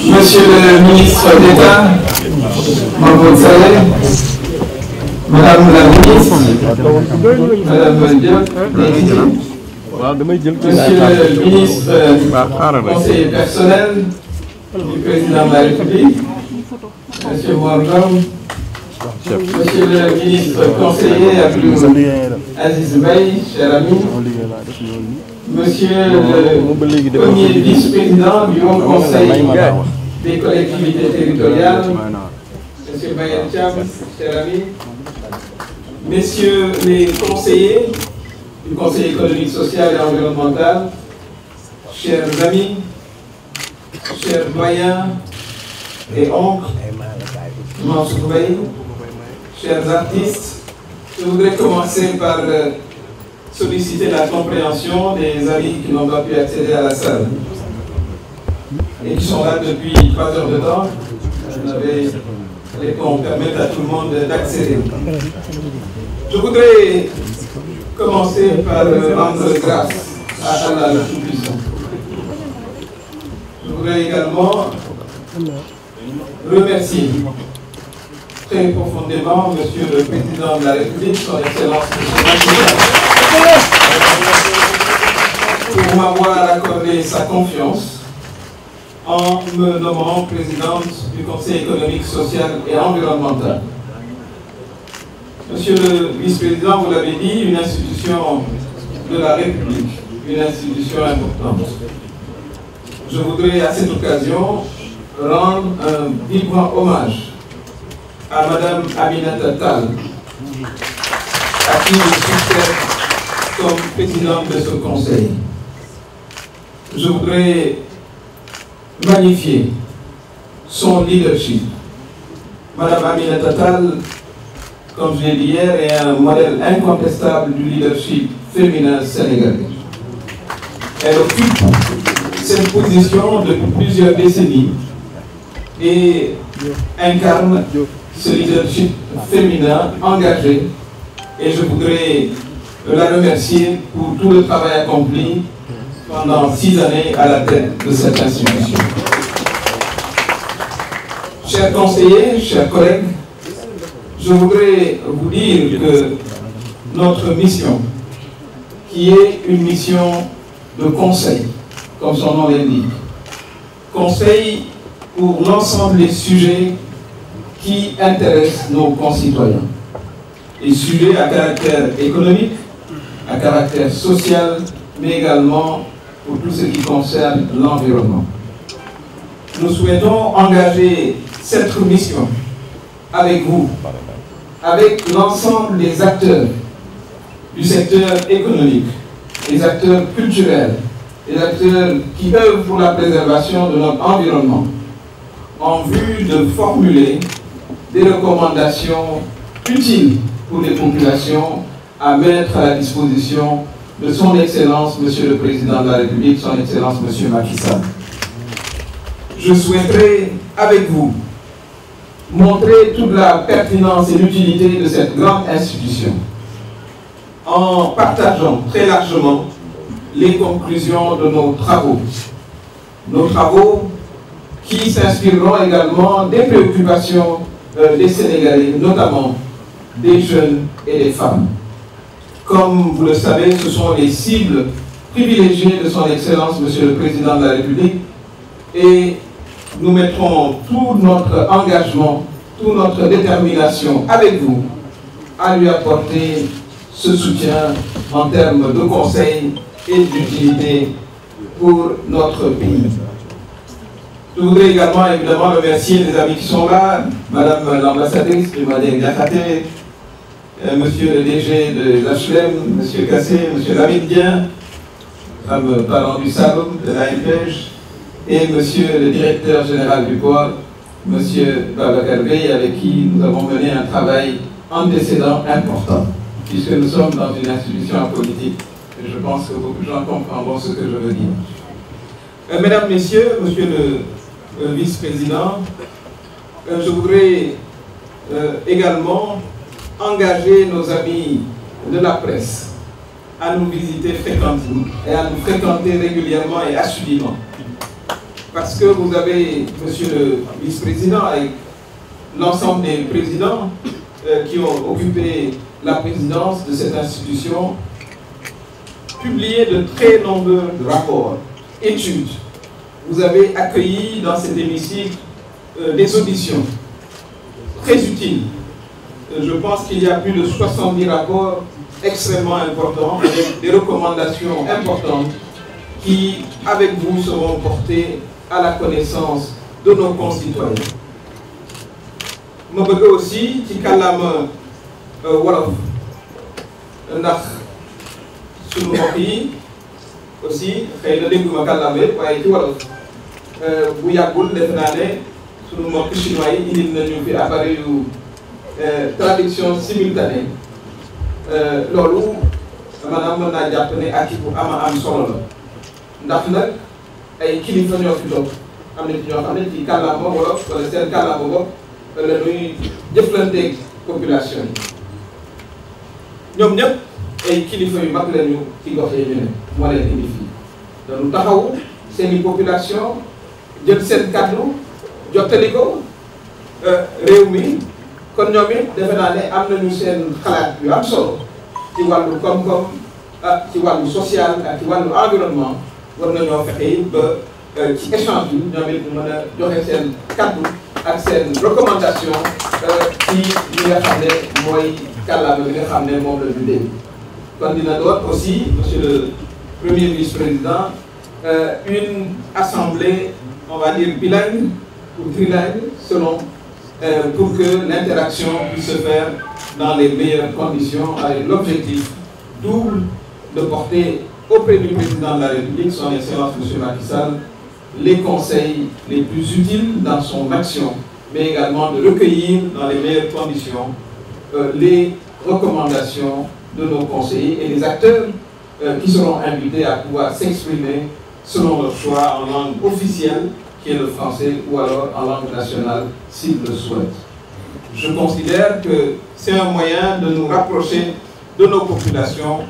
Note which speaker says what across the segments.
Speaker 1: Monsieur le ministre d'État, Mahmoud Saleh, Madame la ministre, Madame Diop, Monsieur le ministre conseiller personnel du président de la République, Monsieur Morgam, Monsieur le ministre conseiller Aziz Mbaye, cher ami, Monsieur le premier vice-président du Haut Conseil des collectivités territoriales, Monsieur Bayen Thiam, cher ami, Messieurs les conseillers du Conseil économique, social et environnemental, chers amis, chers doyens et oncles, chers artistes, je voudrais commencer par solliciter la compréhension des amis qui n'ont pas pu accéder à la salle et qui sont là depuis 3 heures de temps. On permettre à tout le monde d'accéder. Je voudrais commencer par rendre grâce à Allah le Tout-Puissant. Je voudrais également remercier très profondément Monsieur le Président de la République, son Excellence pour m'avoir accordé sa confiance en me nommant présidente du Conseil économique, social et environnemental. Monsieur le vice-président, vous l'avez dit, une institution de la République, une institution importante. Je voudrais à cette occasion rendre un vivant hommage à Madame Aminata Tall, à qui je succède comme présidente de ce conseil. Je voudrais magnifier son leadership. Madame Aminata Tall, comme je l'ai dit hier, est un modèle incontestable du leadership féminin sénégalais. Elle occupe cette position depuis plusieurs décennies et incarne ce leadership féminin engagé, et je voudrais la remercier pour tout le travail accompli pendant 6 années à la tête de cette institution. Chers conseillers, chers collègues, je voudrais vous dire que notre mission, qui est une mission de conseil, comme son nom l'indique, conseil pour l'ensemble des sujets qui intéressent nos concitoyens. Les sujets à caractère économique, à caractère social, mais également pour tout ce qui concerne l'environnement. Nous souhaitons engager cette mission avec vous, avec l'ensemble des acteurs du secteur économique, les acteurs culturels, les acteurs qui œuvrent pour la préservation de notre environnement, en vue de formuler des recommandations utiles pour les populations à mettre à la disposition de son Excellence, Monsieur le Président de la République, son Excellence, Monsieur Macky Sall. Je souhaiterais, avec vous, montrer toute la pertinence et l'utilité de cette grande institution, en partageant très largement les conclusions de nos travaux. Nos travaux qui s'inspireront également des préoccupations des Sénégalais, notamment des jeunes et des femmes. Comme vous le savez, ce sont les cibles privilégiées de son Excellence, Monsieur le Président de la République, et nous mettrons tout notre engagement, toute notre détermination avec vous à lui apporter ce soutien en termes de conseil et d'utilité pour notre pays. Je voudrais également évidemment remercier les amis qui sont là, Madame l'ambassadrice du Madé Diakhaté, Monsieur le DG de l'HLM, Monsieur Kassé, Monsieur Lamine, parlant du Saloum, de la NPEJ, et Monsieur le directeur général du port, Monsieur Babacar Bey, avec qui nous avons mené un travail antécédent important, puisque nous sommes dans une institution politique je pense que beaucoup de gens comprendront ce que je veux dire. Mesdames, Messieurs, Monsieur le vice-président, je voudrais également engager nos amis de la presse à nous visiter fréquemment et à nous fréquenter régulièrement et assidûment. Parce que vous avez, Monsieur le vice-président, avec l'ensemble des présidents qui ont occupé la présidence de cette institution, publié de très nombreux rapports, études. Vous avez accueilli dans cet hémicycle des auditions très utiles. Je pense qu'il y a plus de 70 rapports extrêmement importants, avec des recommandations importantes qui, avec vous, seront portées à la connaissance de nos concitoyens. Je veux aussi ci kàllaama wolof ndax sunu mbokk yi aussi xëy na dégguma kàllaama yëpp waaye ci wolof bu yàggul defe naa ne sunu mbokk chinois yi indil nañu fi appareil yu traduction simultanée loolu maanaam mën naa jàpp ne ak bu am solo la ndax nag ay kilifa ñoo fi toog am na ci ñoo xam ne ci kàllaama wolof wala seen kàllaama bopp la ñuy jëflanteeg population yi ñoom ñëpp ay kilifa yu mag lañu ci gox yi ñu ne moo leen indi fii dañu taxaw seeni population jël seen kàddu jottali ko réew mi kon ñoom it defe naa ne am nañu seen xalaat yu am solo ci wàllu koom-koom ak ci wàllu social ak ci wàllu environnement war nañoo fexe ba ci échange bi ñoom it mën a joxe seen kàddu ak seen recommandation ci li nga xam ne mooy kàllaama bi nga xam ne moom la ñu dégg kon dina doon aussi monsieur le premier vice-président une assemblée on va dire bilingue ou trilingue selon pour que l'interaction puisse se faire dans les meilleures conditions avec l'objectif double de porter auprès du président de la République, son Excellence M. Macky Sall, les conseils les plus utiles dans son action, mais également de recueillir dans les meilleures conditions les recommandations de nos conseillers et les acteurs qui seront invités à pouvoir s'exprimer selon leur choix en langue officielle, qui est le français, ou alors en langue nationale, s'ils le souhaitent. Je considère que c'est un moyen de nous rapprocher de nos populations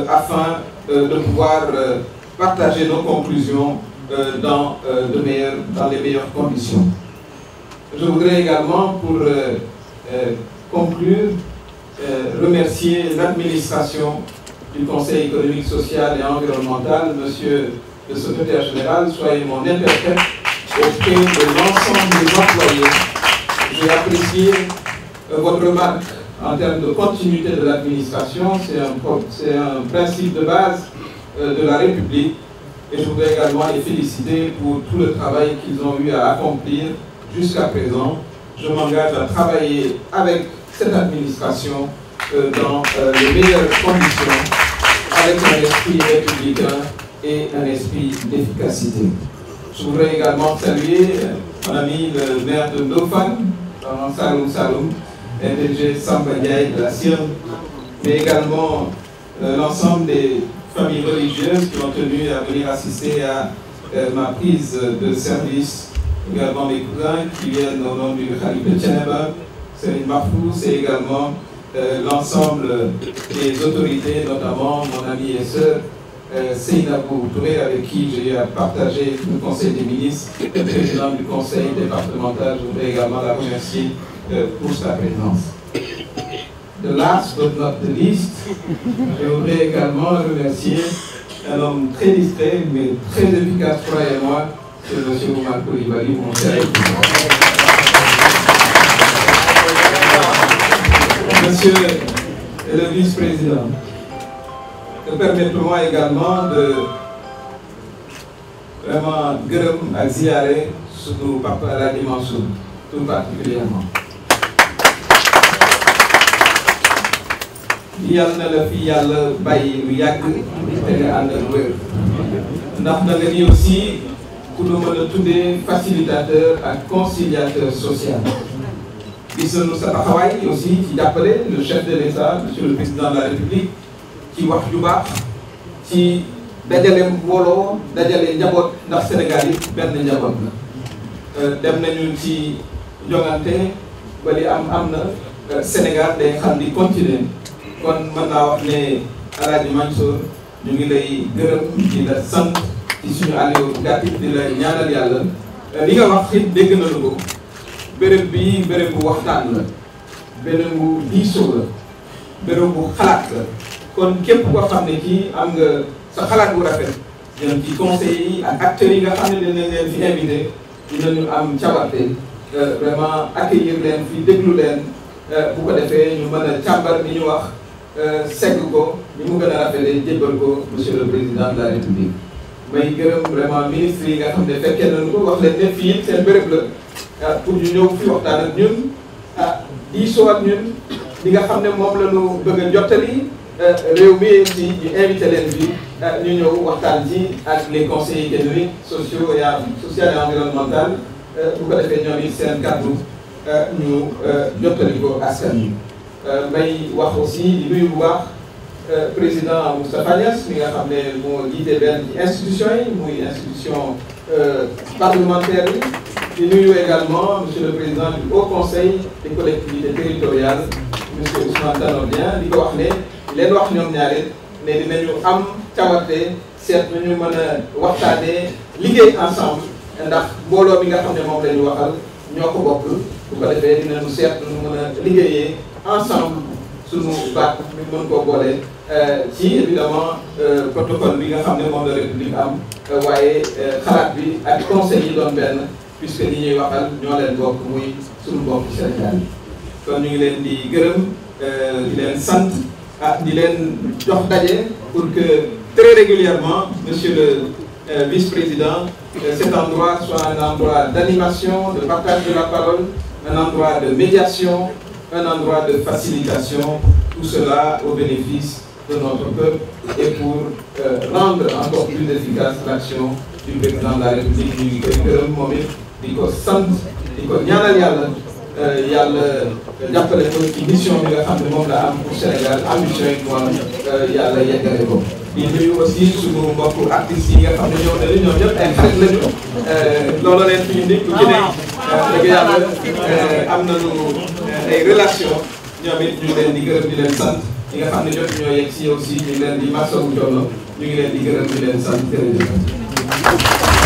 Speaker 1: afin de pouvoir partager nos conclusions dans les meilleures conditions. Je voudrais également, pour conclure, remercier l'administration du Conseil économique, social et environnemental, Monsieur le secrétaire général, soyez mon interprète auprès de l'ensemble des employés. J'ai apprécié votre remarque en termes de continuité de l'administration, c'est un principe de base de la République et je voudrais également les féliciter pour tout le travail qu'ils ont eu à accomplir jusqu'à présent. Je m'engage à travailler avec cette administration dans les meilleures conditions, avec un esprit républicain et un esprit d'efficacité. Je voudrais également saluer mon ami le maire de Ndofane, Saloum, DG Samba Ndiaye de la Sirne, mais également l'ensemble des familles religieuses qui ont tenu à venir assister à ma prise de service, également mes cousins qui viennent au nom du Khalif de Thiénaba, Serigne Mahfouz, et également l'ensemble des autorités, notamment mon ami et sœur Seynabou Touré, avec qui j'ai eu à partager le Conseil des ministres, le président du Conseil départemental. Je voudrais également la remercier pour sa présence. The last but not the least, je voudrais également remercier un homme très discret mais très efficace, croyez-moi, c'est M. Oumar Coulibaly, mon cher époux. Monsieur le vice-président, permettez-moi également de vraiment gërëm ak ziyaare sunu papa Alaaji Mansour tout particulièrement. Yàlla na la fi yàlla bàyyi lu yàgg te nga ànd ak wér ndax da nga ni aussi ku nu mën a tuddee facilitateur ak conciliateur social. Gis nañu sa taxawaay aussi ci jàppale le chef de l'État, monsieur le président de la République, ci wax ju baax ci dajale mbooloo dajale njaboot ndax Sénégal yi benn njaboot la dem nañu ci jongante ba li am na Sénégal day xam di continuer kon mën naa wax ne Alaaji Mansour ñu ngi lay gërëm di la sant ci suñu àlliw gàtt di la ñaanal yàlla li nga wax it dégg na lu ko béréb bi béréb bu waxtaan la béréb bu diisoo la béréb bu xalaat la kon képp koo xam ne kii am nga sa xalaat bu rafet jëm ci conseillers yi ak acteurs yi nga xam ne dinañ leen fi invité dinañu am cawarte vraiment accueillir leen fi déglu leen bu ko defee ñu mën a càmbar li ñu wax segg ko ni mu gën a rafetee jébbal ko monsieur le président de la république. may gërëm vraiment ministre yi nga xam ne fekkee nañu ko wax leen ne fii seen béréb la pour ñu ñëw fi waxtaan ak ñun diisoo ak ñun li nga xam ne moom la ñu bëgg a jottali réew mi aussi ñu invité leen fii ñu ñëw waxtaan ci ak les conseillers économiques sociaux social et environnemental bu ko defee ñoom it seen kàddu ñu jottali ko askan wi. may wax aussi di nuyu bu baax président Moustapha Niasse mi nga xam ne moo jiite benn ci institution yi muy institution parlementaire yi di nuyu également monsieur le président du Haut Conseil des collectivités territoriales monsieur Ousmane Tanor Dieng di ko wax ne leen wax ñoom ñaare ne dinañu am cawarte seet nañu mën a waxtaanee liggéey ensemble ndax mbooloo bi nga xam ne moom la ñu waxal ñoo ko bokk bu ko defee dinañu seet nu mën a liggéeyee ensemble suñu baat ñu mën koo boole ci évidemment protocole bi nga xam ne moom la république am waaye xalaat bi ak conseil yi doon benn puisque li ñuy waxal ñoo leen bokk muy suñu bokk Sénégal yi kon ñu ngi leen di gërëm di leen sant di leen jox daje pour que très régulièrement monsieur le vice-président cet endroit soit un endroit d'animation, de partage de la parole, un endroit de médiation, un endroit de facilitation, tout cela au bénéfice de notre peuple et pour rendre encore plus efficace l'action du président de la République. ñu ngi koy gërëm moom it di ko sant di ko ñaanal yàlla yàlla jàppale ko ci mission bi nga xam ne moom la am pour Sénégal ambition yi moom yàlla yeggale ko. di nuyu aussi suñu mbokku artistes yi nga xam ne ñëw nañu ñoom ñëpp ay xarit lañu loolu leen fi indi ku ci ne dëgg yàlla am nañu ay relation ñoom it ñu ngi leen di gërëm di leen sant ñi nga xam ne jot ñoo yegg si aussi ñu ngi leen di masawu coono ñu ngi leen di gërëm di leen sant jërëjëf